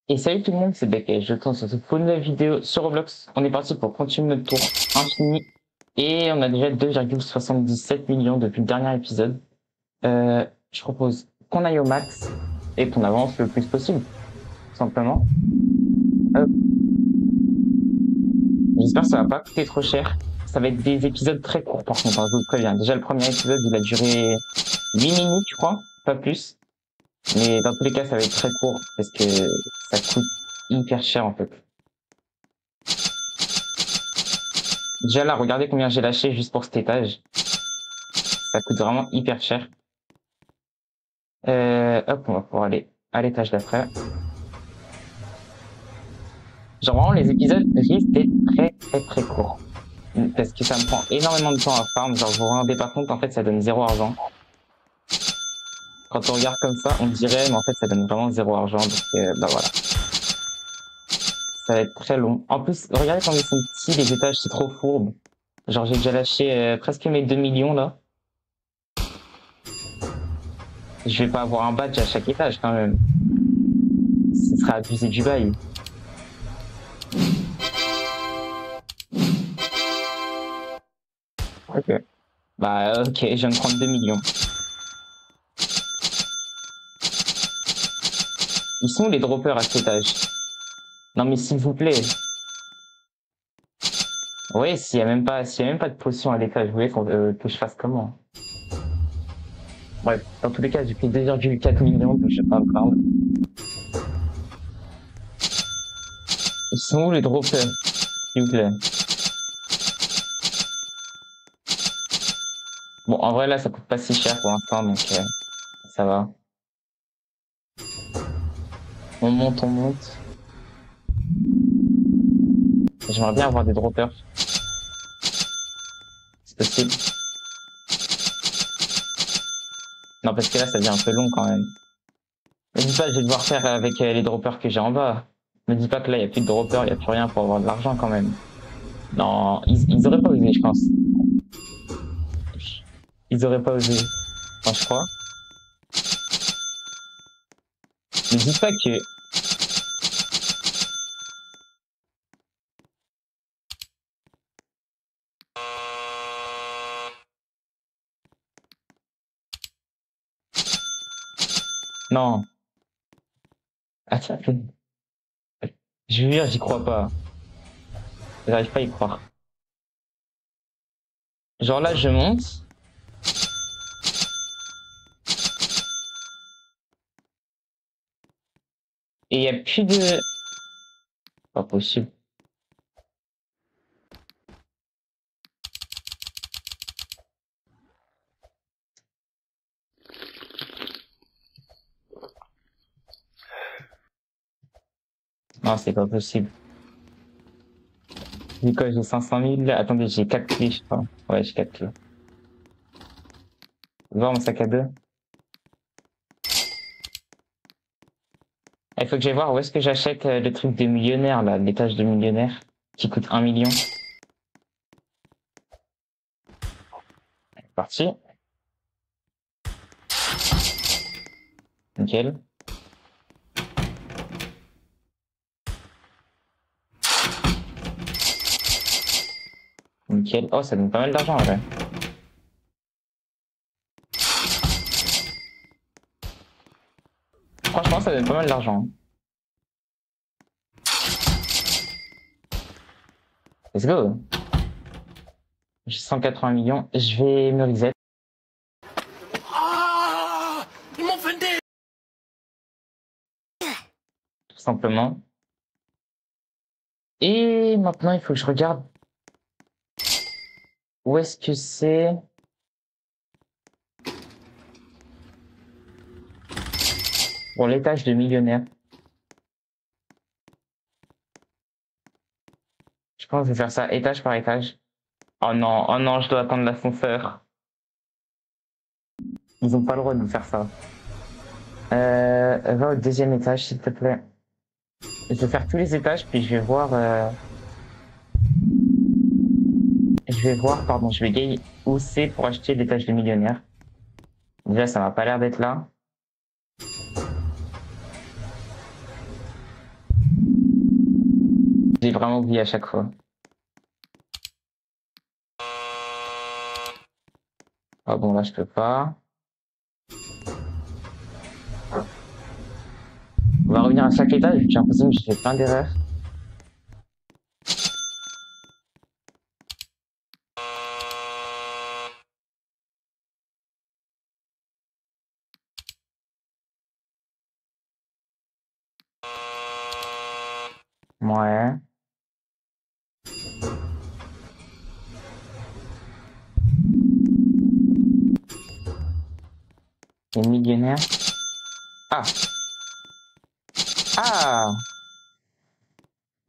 Et salut tout le monde, c'est Beck et je tourne sur cette nouvelle vidéo sur Roblox. On est parti pour continuer notre tour infini et on a déjà 2,77 millions depuis le dernier épisode. Je propose qu'on aille au max et qu'on avance le plus possible, tout simplement. Hop. J'espère que ça va pas coûter trop cher. Ça va être des épisodes très courts par contre, hein, je vous le préviens. Déjà le premier épisode il a duré 8 minutes je crois, pas plus. Mais dans tous les cas ça va être très court parce que ça coûte hyper cher en fait. Déjà là, regardez combien j'ai lâché juste pour cet étage. Ça coûte vraiment hyper cher. Hop, on va pouvoir aller à l'étage d'après. Genre vraiment, les épisodes risquent d'être très courts. Parce que ça me prend énormément de temps à farm. Genre, vous vous rendez pas compte, en fait, ça donne zéro argent. Quand on regarde comme ça, on dirait, mais en fait, ça donne vraiment zéro argent. Donc, bah voilà. Ça va être très long. En plus, regardez comme ils sont petits, les étages, c'est trop fourbe. Genre, j'ai déjà lâché presque mes 2 millions, là. Je vais pas avoir un badge à chaque étage, quand même. Ce serait abusé du bail. Ok. Bah, ok, je viens de prendre 2 millions. Ils sont où les droppers à cet étage? Non, mais s'il vous plaît. Ouais, s'il y a même pas de potion à l'étage, vous voulez que je fasse comment? Bref, dans tous les cas, j'ai pris 2,4 millions, donc je vais pas me plaindre. Ils sont où les droppers? S'il vous plaît. Bon, en vrai, là, ça coûte pas si cher pour l'instant, donc ça va. On monte, on monte. J'aimerais bien avoir des droppers. C'est possible. Non, parce que là, ça devient un peu long quand même. Me dis pas, je vais devoir faire avec les droppers que j'ai en bas. Me dis pas que là, il y a plus de droppers, il y a plus rien pour avoir de l'argent quand même. Non, ils auraient pas osé, je pense. Ils auraient pas osé. Enfin, je crois. Me dis pas que... Non. Attends. Je jure, j'y crois pas. J'arrive pas à y croire. Genre là, je monte. Et il y a plus de... Pas possible. Non, c'est pas possible. Du coup, j'ai 500 000. Attendez, j'ai 4 clés, je crois. Ouais, j'ai 4 clés. Voir mon sac à dos. Il faut que j'aille voir où est-ce que j'achète le truc de millionnaire, là, l'étage de millionnaire, qui coûte 1 million. Parti. Nickel. Nickel. Oh, ça donne pas mal d'argent, en vrai. Franchement, ça donne pas mal d'argent. Let's go. J'ai 180 millions. Je vais me reset. Ah, ils m'ont fait des... Tout simplement. Et maintenant, il faut que je regarde où est-ce que c'est. Bon, l'étage de millionnaire. Je pense que je vais faire ça étage par étage. Oh non, je dois attendre l'ascenseur. Ils ont pas le droit de nous faire ça. Va au deuxième étage, s'il te plaît. Je vais faire tous les étages, puis je vais voir... pardon, je vais gagner où c'est pour acheter l'étage de millionnaire. Déjà, ça m'a pas l'air d'être là. J'ai vraiment oublié à chaque fois. Ah bon, là, je peux pas. On va revenir à chaque étage. J'ai l'impression que j'ai fait plein d'erreurs. Ouais. Les millionnaires. Ah. Ah.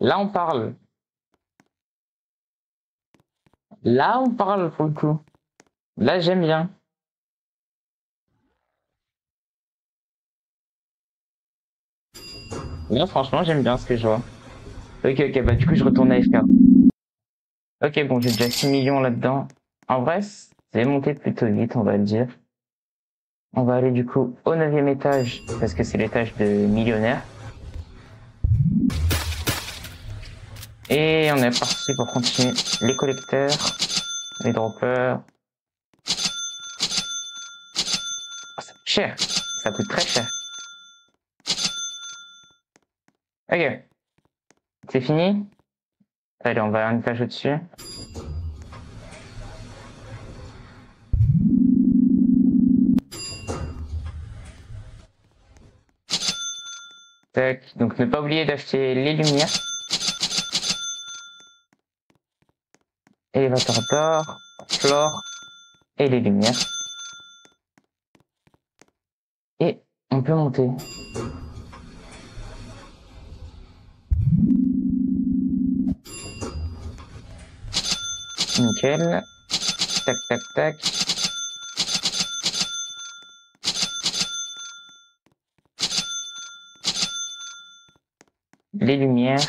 Là, on parle. Là, on parle pour le coup. Là, j'aime bien. Là, franchement, j'aime bien ce que je vois. Ok, ok, bah du coup, je retourne à FK. Ok, bon, j'ai déjà 6 millions là-dedans. En vrai, c'est monté plutôt vite, on va le dire. On va aller du coup au 9e étage, parce que c'est l'étage de millionnaire. Et on est parti pour continuer les collecteurs, les droppers. Oh, ça coûte cher, ça coûte très cher. Ok, c'est fini. Allez, on va un étage au-dessus. Tac, donc ne pas oublier d'acheter les lumières. Élévateur d'or, flore et les lumières. Et on peut monter. Nickel. Tac, tac, tac. Les lumières.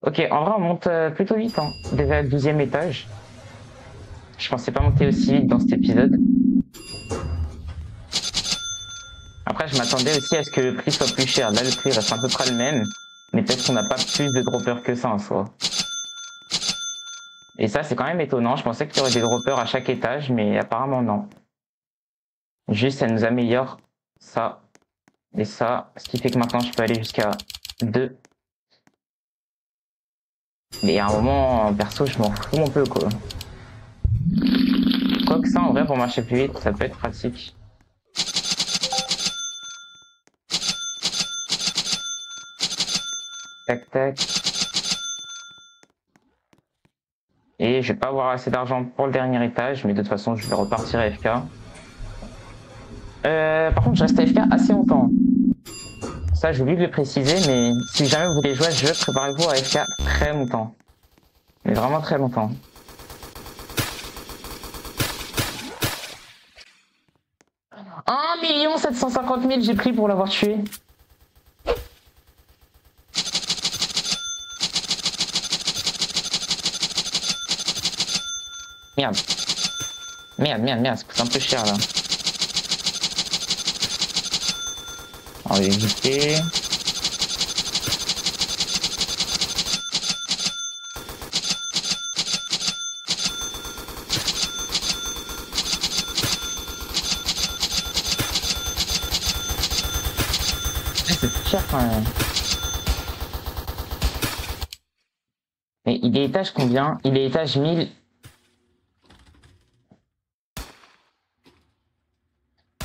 Ok, en vrai, on monte plutôt vite, hein. Déjà 12e étage. Je pensais pas monter aussi vite dans cet épisode. Après, je m'attendais aussi à ce que le prix soit plus cher. Là, le prix reste à peu près le même. Mais peut-être qu'on n'a pas plus de droppers que ça en soi. Et ça, c'est quand même étonnant. Je pensais qu'il y aurait des droppers à chaque étage, mais apparemment non. Juste, ça nous améliore ça et ça. Ce qui fait que maintenant, je peux aller jusqu'à 2. Mais à un moment, perso, je m'en fous un peu, quoi. Quoique ça, en vrai, pour marcher plus vite, ça peut être pratique. Tac, tac. Et je vais pas avoir assez d'argent pour le dernier étage, mais de toute façon, je vais repartir à FK. Par contre, je reste à FK assez longtemps. Ça, j'ai oublié de le préciser, mais si jamais vous voulez jouer à ce jeu, préparez-vous à FK très longtemps. Mais vraiment très longtemps. « 1 750 000 j'ai pris pour l'avoir tué. Merde. Merde, merde, merde, ça coûte un peu cher là. On va éviter. C'est cher quand même. Mais il est étage combien? Il est étage 1000.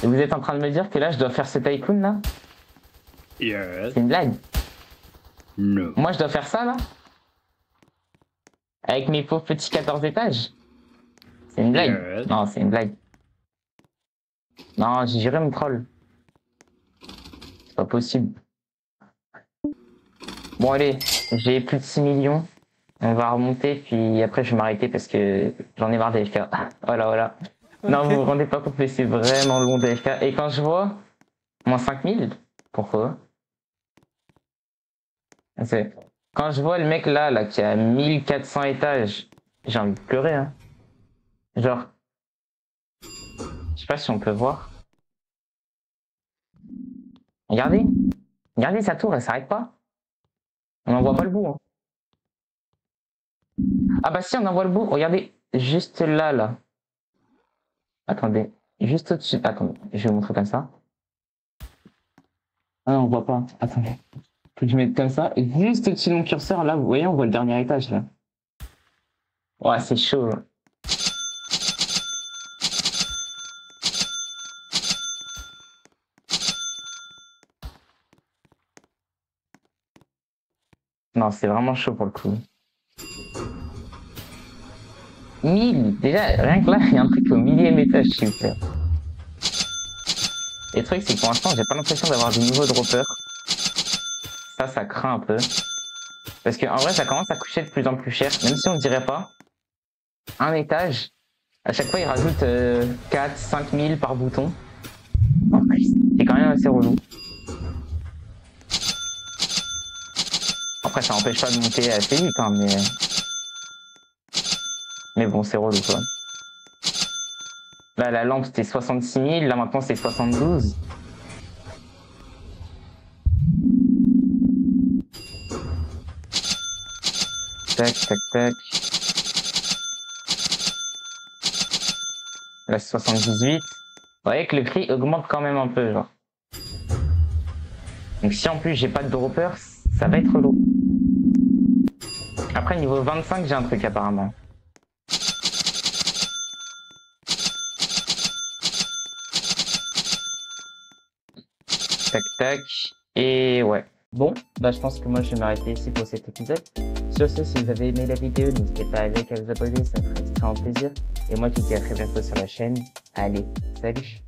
Et vous êtes en train de me dire que là, je dois faire ce tycoon là? Yes. C'est une blague. No. Moi, je dois faire ça là? Avec mes pauvres petits 14 étages? C'est une blague. Yes. Non, c'est une blague. Non, j'ai géré mon troll. C'est pas possible. Bon, allez, j'ai plus de 6 millions. On va remonter, puis après, je vais m'arrêter parce que j'en ai marre des FK. Voilà, voilà. Non, vous vous rendez pas compte, mais c'est vraiment long des FK. Et quand je vois moins 5000, pourquoi? C'est quand je vois le mec là qui a 1400 étages, j'ai envie de pleurer, hein. Genre, je sais pas si on peut voir. Regardez, regardez sa tour, elle s'arrête pas. On n'en voit pas le bout. Hein. Ah bah si, on en voit le bout. Regardez, juste là, là. Attendez, juste au-dessus. Attendez, je vais vous montrer comme ça. Ah non, on voit pas. Attendez. Faut que je mette comme ça. Et juste au-dessus de mon curseur, là, vous voyez, on voit le dernier étage, là. Ouais, c'est chaud. Hein. Non, c'est vraiment chaud pour le coup. 1000. Déjà, rien que là, il y a un truc au millième étage, s'il vous plaît. Et le truc, c'est que pour l'instant, j'ai pas l'impression d'avoir de nouveaux droppers. Ça craint un peu. Parce qu'en vrai, ça commence à coûter de plus en plus cher. Même si on ne dirait pas, un étage, à chaque fois, il rajoute 4, 5 000 par bouton. C'est quand même assez relou. Après, ça n'empêche pas de monter assez vite, hein, mais bon, c'est relou, quoi. Là, la lampe, c'était 66 000. Là, maintenant, c'est 72. Tac, tac, tac. Là, c'est 78. Vous voyez que le prix augmente quand même un peu, genre. Donc, si en plus, j'ai pas de dropper, ça va être relou. Après, niveau 25, j'ai un truc, apparemment. Tac, tac. Et ouais. Bon, bah je pense que moi je vais m'arrêter ici pour cet épisode. Sur ce, si vous avez aimé la vidéo, n'hésitez pas à liker, à vous abonner, ça me ferait extrêmement plaisir. Et moi, je vous dis à très bientôt sur la chaîne. Allez, salut!